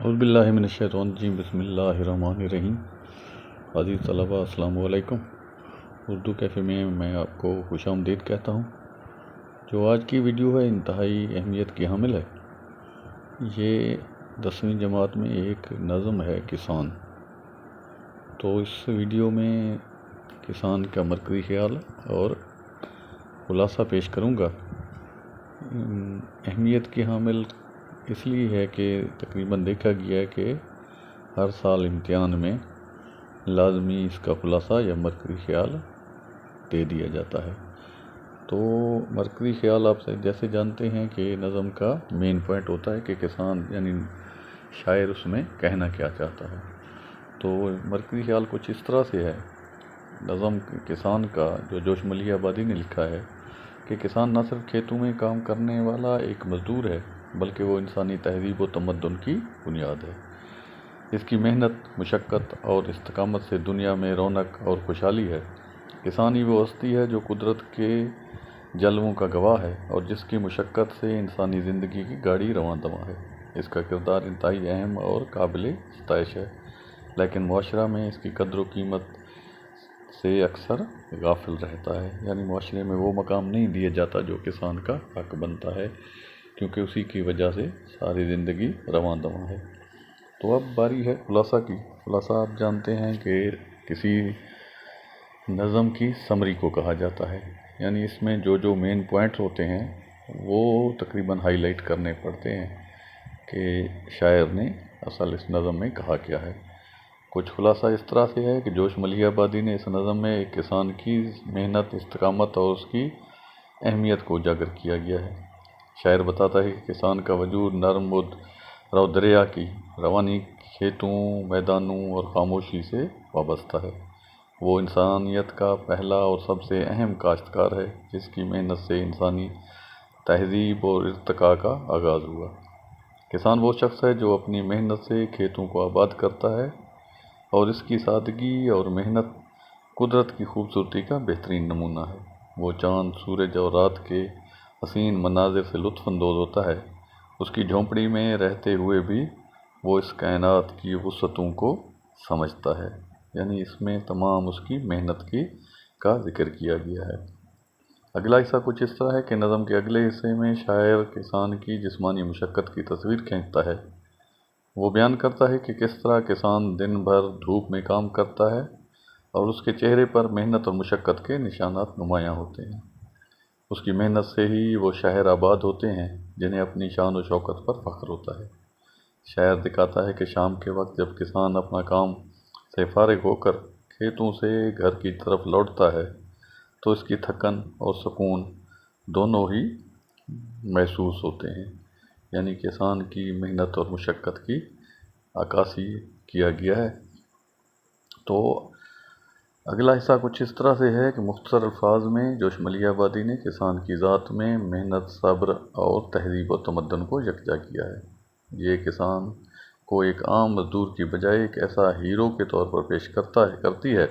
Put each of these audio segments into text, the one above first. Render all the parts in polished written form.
औज़ुबिल्लाहिमिनश्शैतानिर्रजीम बिस्मिल्लाहिर्रहमानिर्रहीम। अज़ीज़ तलबा अस्सलामु अलैकुम। उर्दू कैफ़े में मैं आपको खुशामदीद कहता हूँ। जो आज की वीडियो है इंतहाई अहमियत की हामिल है। ये 10वीं जमात में एक नज़म है किसान। तो इस वीडियो में किसान का मरकज़ी ख़्याल और खुलासा पेश करूँगा। अहमियत की हामिल इसलिए है कि तकरीबन देखा गया है कि हर साल इम्तिहान में लाजमी इसका खुलासा या मरकज़ी ख़्याल दे दिया जाता है। तो मरकज़ी ख़्याल आप जैसे जानते हैं कि नज़म का मेन पॉइंट होता है कि किसान यानी शायर उसमें कहना क्या चाहता है। तो मरकज़ी ख़्याल कुछ इस तरह से है। नज़म किसान का जो जोशमली आबादी ने लिखा है कि किसान न सिर्फ खेतों में काम करने वाला एक मज़दूर है, बल्कि वो इंसानी तहज़ीब व तमद्दुन की बुनियाद है। इसकी मेहनत, मुशक्क़त और इस्तिक़ामत से दुनिया में रौनक और खुशहाली है। किसान ही वो हस्ती है जो कुदरत के जलवों का गवाह है और जिसकी मुशक्क़त से इंसानी ज़िंदगी की गाड़ी रवां दवां है। इसका किरदार इंतहाई अहम और काबिल सताइश है, लेकिन मुआशरा में इसकी कद्र व कीमत से अक्सर गाफिल रहता है। यानी मुआशरे में वो मकाम नहीं दिया जाता जो किसान का हक बनता है, क्योंकि उसी की वजह से सारी ज़िंदगी रवां दवां है। तो अब बारी है खुलासा की। खुलासा आप जानते हैं कि किसी नज़म की समरी को कहा जाता है। यानी इसमें जो जो मेन पॉइंट्स होते हैं वो तकरीबन हाईलाइट करने पड़ते हैं कि शायर ने असल इस नज़म में कहा क्या है। कुछ खुलासा इस तरह से है कि जोशमली आबादी ने इस नज़म में एक किसान की मेहनत, इस्तिक़ामत और उसकी अहमियत को उजागर किया गया है। शायर बताता है कि किसान का वजूद नर्म रव दरिया की रवानी, खेतों, मैदानों और खामोशी से वाबस्ता है। वो इंसानियत का पहला और सबसे अहम काश्तकार है, जिसकी मेहनत से इंसानी तहज़ीब और इर्तिक़ा का आगाज़ हुआ। किसान वो शख्स है जो अपनी मेहनत से खेतों को आबाद करता है और इसकी सादगी और मेहनत कुदरत की खूबसूरती का बेहतरीन नमूना है। वो चाँद, सूरज और रात के हसीन मनाज़िर से लुत्फ़अंदोज़ होता है। उसकी झोंपड़ी में रहते हुए भी वो इस कायनात की वुसअतों को समझता है। यानी इसमें तमाम उसकी मेहनत का ज़िक्र किया गया है। अगला हिस्सा कुछ इस तरह है कि नज़म के अगले हिस्से में शायर किसान की जिस्मानी मुशक्क़त की तस्वीर खींचता है। वो बयान करता है कि किस तरह किसान दिन भर धूप में काम करता है और उसके चेहरे पर मेहनत और मुशक्क़त के निशानात नुमायाँ होते हैं। उसकी मेहनत से ही वो शहर आबाद होते हैं जिन्हें अपनी शान और शौकत पर फ़ख्र होता है। शायर दिखाता है कि शाम के वक्त जब किसान अपना काम से फारिग होकर खेतों से घर की तरफ लौटता है तो इसकी थकन और सुकून दोनों ही महसूस होते हैं। यानी किसान की मेहनत और मुशक्क़त की अक्कासी किया गया है। तो अगला हिस्सा कुछ इस तरह से है कि मुख्तसर अल्फाज में जोशमली आबादी ने किसान की ज़ात में मेहनत, सब्र और तहज़ीब व तमद्दुन को यकजा किया है। ये किसान को एक आम मज़दूर की बजाय एक ऐसा हीरो के तौर पर पेश करती है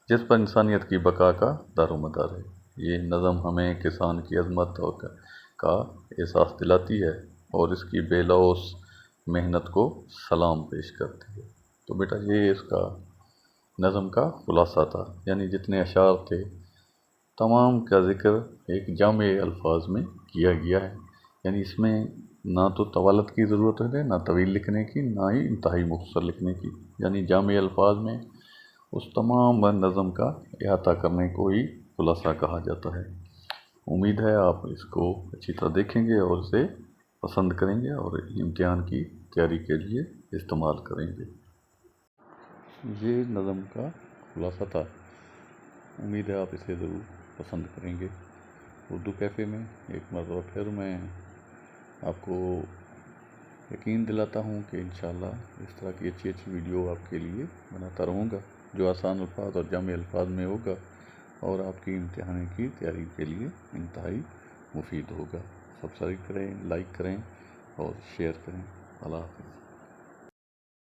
जिस पर इंसानियत की बका का दारोमदार है। ये नज़म हमें किसान की अज़मत का एहसास दिलाती है और इसकी बेलौस मेहनत को सलाम पेश करती है। तो बेटा ये इसका नज़म का खुलासा था। यानी जितने अशार थे तमाम का ज़िक्र एक जामे अल्फाज में किया गया है। यानी इसमें ना तो तवालत की ज़रूरत है, ना तवील लिखने की, ना ही इंतहाई मुख्तसर लिखने की। यानी जामे अल्फाज में उस तमाम नज़म का अहाता करने को ही खुलासा कहा जाता है। उम्मीद है आप इसको अच्छी तरह देखेंगे और इसे पसंद करेंगे और इम्तिहान की तैयारी के लिए इस्तेमाल करेंगे। ये नज़म का खुलासा था। उम्मीद है आप इसे ज़रूर पसंद करेंगे। उर्दू कैफ़े में एक मरतबा फिर मैं आपको यकीन दिलाता हूँ कि इंशाअल्लाह इस तरह की अच्छी अच्छी वीडियो आपके लिए बनाता रहूँगा, जो आसान अल्फाज और जामे अल्फाज में होगा और आपकी इम्तिहान की तैयारी के लिए इंतहाई मुफीद होगा। सब्सक्राइब करें, लाइक करें और शेयर करें। अल्लाह हाफ़िज़।